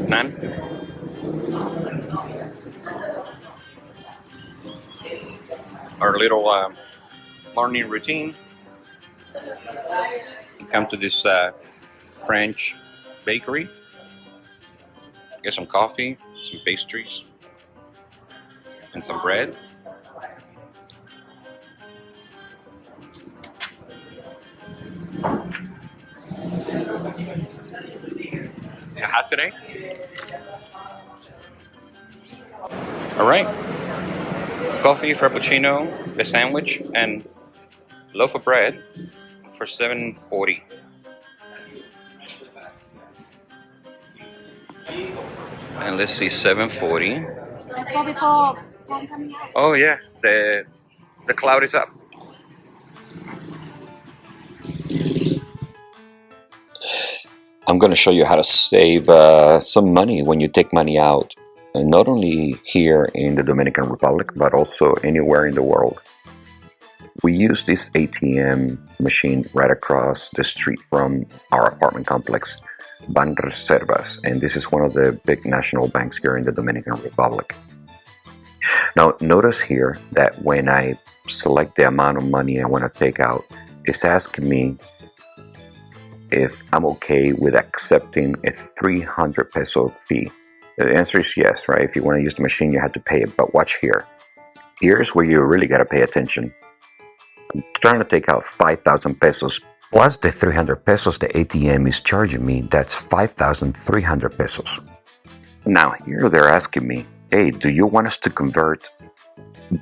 none. Our little morning routine. We come to this French bakery, get some coffee, some pastries, and some bread. Hot today. All right. Coffee, frappuccino, the sandwich, and loaf of bread for $7.40. And let's see, $7.40. Let's go before one coming out. Oh yeah, the cloud is up. I'm going to show you how to save some money when you take money out, and not only here in the Dominican Republic, but also anywhere in the world. We use this ATM machine right across the street from our apartment complex, Banreservas, and this is one of the big national banks here in the Dominican Republic. Now, notice here that when I select the amount of money I want to take out, it's asking me if I'm okay with accepting a 300 peso fee. The answer is yes, right? If you want to use the machine, you have to pay it. But watch here. Here's where you really got to pay attention. I'm trying to take out 5,000 pesos plus the 300 pesos the ATM is charging me. That's 5,300 pesos. Now, here they're asking me, hey, do you want us to convert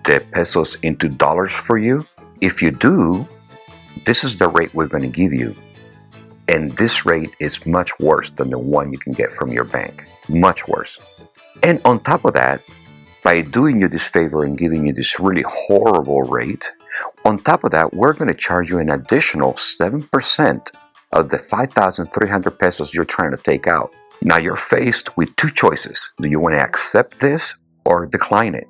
the pesos into dollars for you? If you do, this is the rate we're going to give you. And this rate is much worse than the one you can get from your bank. Much worse. And on top of that, by doing you this favor and giving you this really horrible rate, on top of that, we're going to charge you an additional 7% of the 5,300 pesos you're trying to take out. Now you're faced with two choices. Do you want to accept this or decline it?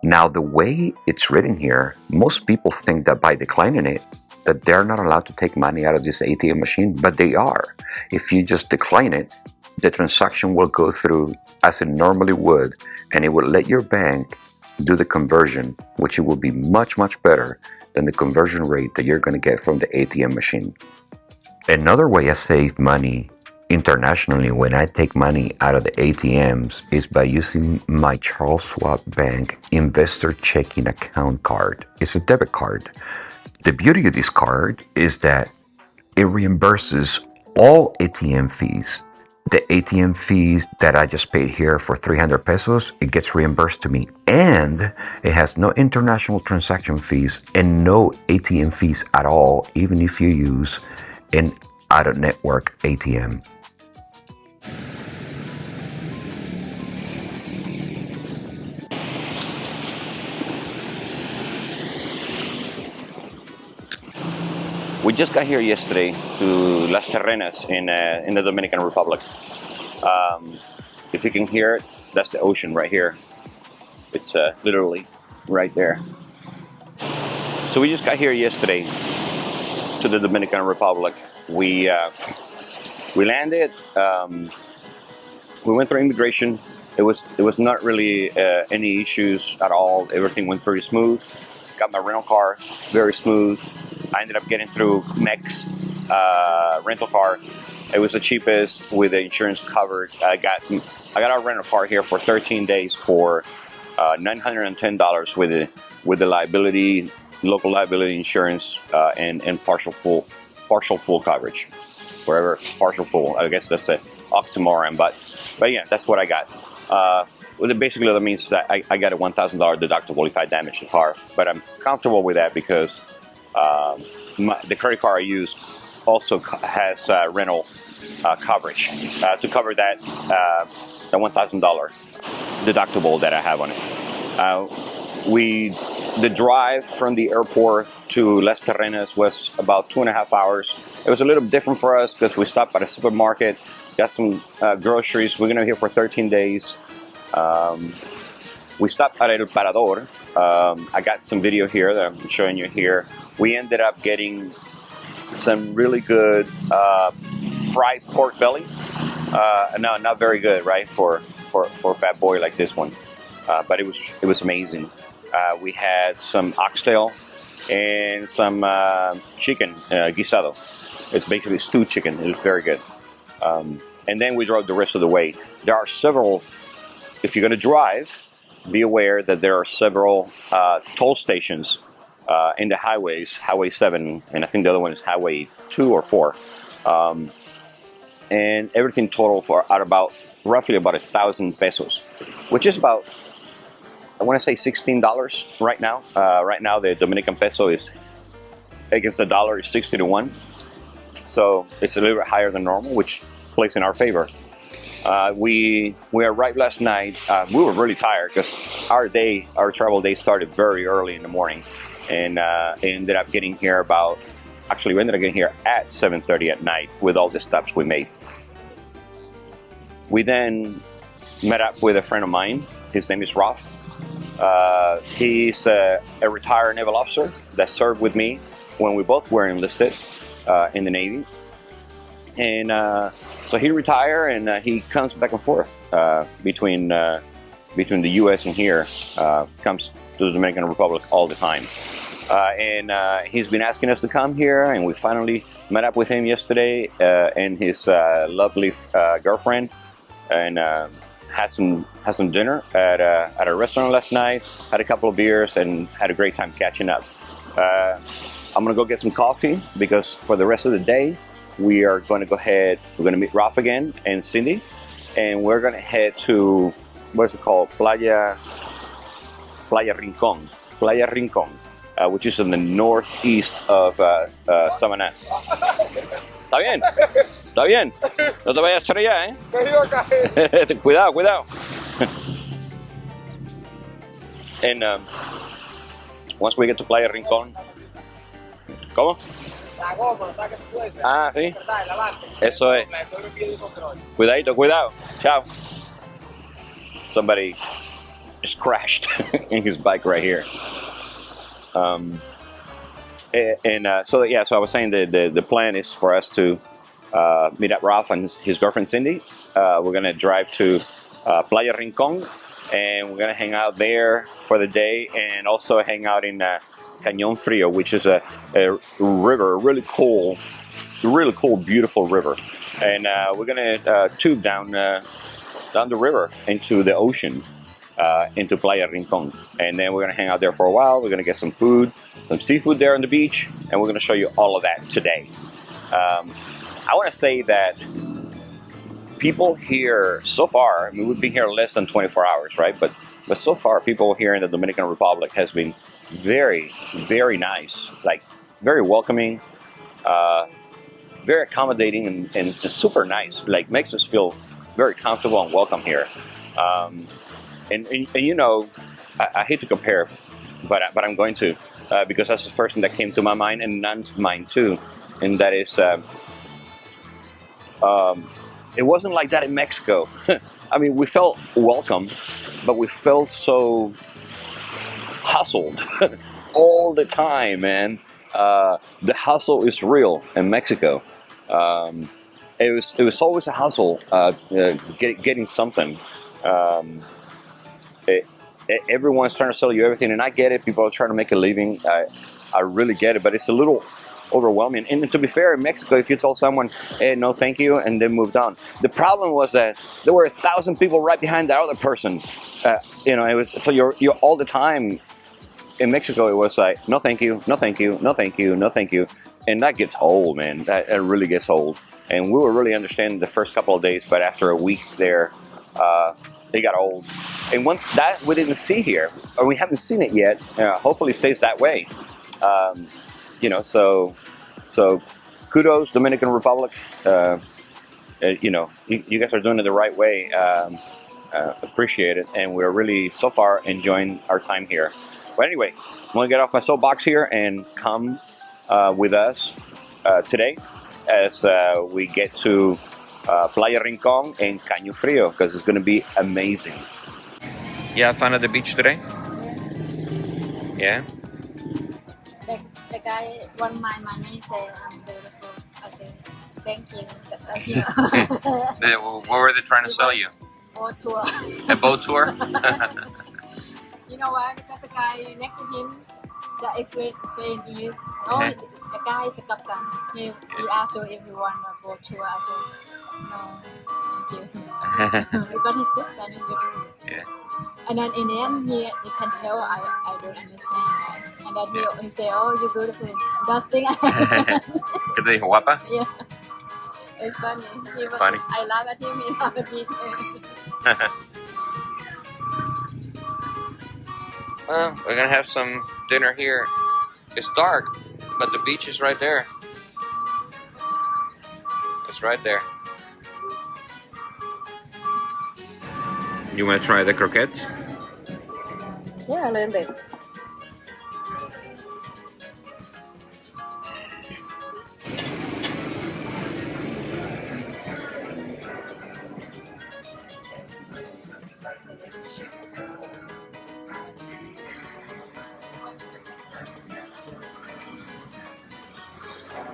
Now the way it's written here, most people think that by declining it, that they're not allowed to take money out of this ATM machine, but they are. If you just decline it, the transaction will go through as it normally would, and it will let your bank do the conversion, which it will be much, much better than the conversion rate that you're going to get from the ATM machine. Another way I save money internationally when I take money out of the ATMs is by using my Charles Schwab Bank Investor Checking Account card. It's a debit card. The beauty of this card is that it reimburses all ATM fees. The ATM fees that I just paid here for 300 pesos, it gets reimbursed to me. And it has no international transaction fees and no ATM fees at all, even if you use an out-of-network ATM. We just got here yesterday to Las Terrenas in the Dominican Republic. If you can hear it, that's the ocean right here. It's literally right there. So we just got here yesterday to the Dominican Republic. We landed. We went through immigration. It was not really any issues at all. Everything went pretty smooth. Got my rental car, very smooth. I ended up getting through next rental car. It was the cheapest with the insurance covered. I got our rental car here for 13 days for $910 with the liability, local liability insurance, and partial full coverage. Wherever partial full, I guess that's an oxymoron, but yeah, that's what I got. Basically, that means that I got a $1,000 deductible if I damage the car, but I'm comfortable with that because the credit card I use also has rental coverage to cover that $1,000 deductible that I have on it. The drive from the airport to Las Terrenas was about 2.5 hours. It was a little different for us because we stopped at a supermarket, got some groceries. We're gonna be here for 13 days. We stopped at El Parador. I got some video here that I'm showing you here. We ended up getting some really good fried pork belly. No, not very good, right? For a fat boy like this one, but it was amazing. We had some oxtail and some chicken guisado. It's basically stewed chicken. It was very good. And then we drove the rest of the way. There are several. If you're going to drive, be aware that there are several toll stations in the highways, Highway 7, and I think the other one is Highway 2 or 4. And everything total for roughly about 1,000 pesos, which is about, I want to say $16 right now. Right now the Dominican peso is against the dollar is 60 to 1. So it's a little bit higher than normal, which plays in our favor. We arrived last night. We were really tired because our travel day started very early in the morning, and ended up getting here we ended up getting here at 7:30 at night with all the stops we made. We then met up with a friend of mine. His name is Ralph. He's a retired naval officer that served with me when we both were enlisted in the Navy. And so he retired, and he comes back and forth between the U.S. and here. Comes to the Dominican Republic all the time. And he's been asking us to come here, and we finally met up with him yesterday and his lovely girlfriend, and had some dinner at a restaurant last night. Had a couple of beers and had a great time catching up. I'm gonna go get some coffee because for the rest of the day we are going to go ahead. We're going to meet Ralph again and Cindy, and we're going to head to what's it called, Playa Rincon, which is in the northeast of Samaná. ¿Está bien? ¿Está bien? No te vayas a estrellar, ¿eh? Cuidado. And once we get to Playa Rincon, ¿cómo? Ah, sí. Eso es. Cuidado. Chao. Somebody just crashed in his bike right here. So I was saying the plan is for us to meet up Ralph and his girlfriend Cindy. We're gonna drive to Playa Rincon, and we're gonna hang out there for the day, and also hang out in Cañón Frío, which is a river, a really cool, beautiful river. And we're gonna tube down the river into the ocean, into Playa Rincon, and then we're gonna hang out there for a while. We're gonna get some seafood there on the beach, and we're gonna show you all of that today. I want to say that people here so far, I mean, we've been here less than 24 hours, right? But so far, people here in the Dominican Republic has been very, very nice, like very welcoming, very accommodating, and super nice. Like makes us feel very comfortable and welcome here. And you know, I hate to compare, but I'm going to because that's the first thing that came to my mind and Nan's mind too, and that is it wasn't like that in Mexico. I mean, we felt welcome, but we felt so hustled all the time, man. The hustle is real in Mexico. It was always a hustle, getting something. Everyone's trying to sell you everything, and I get it. People are trying to make a living. I really get it, but it's a little overwhelming. And to be fair, in Mexico, if you told someone, "Hey, no, thank you," and then moved on, the problem was that there were 1,000 people right behind that other person. You know, it was so you're all the time. In Mexico, it was like, no thank you, no thank you, no thank you, no thank you. And that gets old, man. That really gets old. And we were really understanding the first couple of days, but after a week there, they got old. And once that we didn't see here, or we haven't seen it yet, hopefully it stays that way. You know, so kudos, Dominican Republic. You know, you guys are doing it the right way. Appreciate it. And we're really, so far, enjoying our time here. But anyway, I'm going to get off my soapbox here and come with us today as we get to Playa Rincon and Caño Frío, because it's going to be amazing. Yeah, fun at the beach today? Yeah? The guy, one my man say I'm beautiful. I say, Thank you. What were they trying to sell you? Boat tour. A boat tour? You know why? Because the guy next to him, the expert saying to you, oh, the guy is a captain. He asked you if you want a boat tour. I said, no, thank you. Because he's just standing with me. Yeah. And then in the end, he can tell I don't understand. Right? And then he say, oh, you're beautiful. That's thing. Que te dijo guapa? Yeah. It's funny. He was, Funny. I laugh at him, he laugh at me too. Well, we're gonna have some dinner here. It's dark, but the beach is right there. It's right there. You wanna try the croquettes? Yeah, a little bit.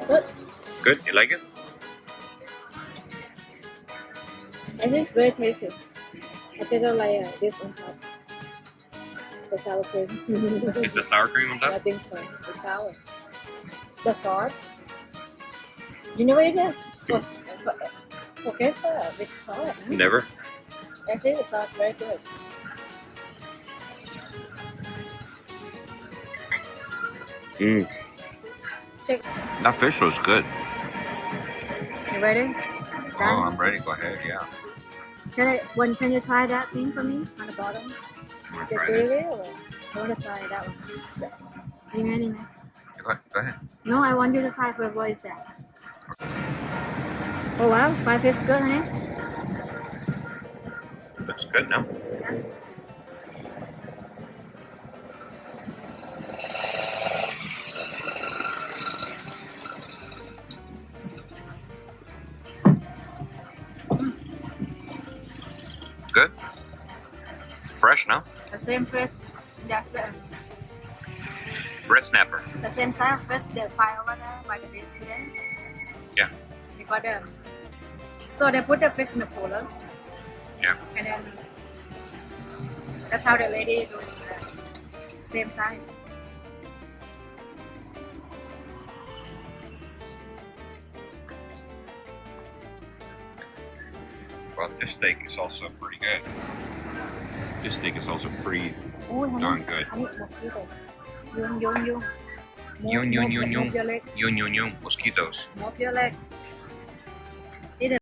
Good. Good, you like it? I think it's very tasty. I just don't like this on top. The sour cream. Is the sour cream on I top? think so. The sour. The sauce. You never eat it? Okay, with sauce. Huh? Never. Actually, the sauce is very good. Mm. Take. That fish was good. You ready? Oh, Done? I'm ready. Go ahead, yeah. Can you try that thing for me on the bottom? You wanna The try this? gravy or I want to try that one. Amen. Go ahead. No, I want you to try first. What is that? Oh wow, five is good, honey. Looks good now. Yeah. Good. Fresh now. The same fish. That's Red snapper. the same size of fish they find over there by the beach today. Yeah. Because so they put the fish in the cooler. Yeah. And then that's how the lady do it. Same size. Well, this steak is also pretty good. This steak is also pretty Oh, darn good. honey, mosquito. Yung. Yun, yun, yun, Move yun. your legs. Yun, yun, yun. Mosquitoes. Move your legs.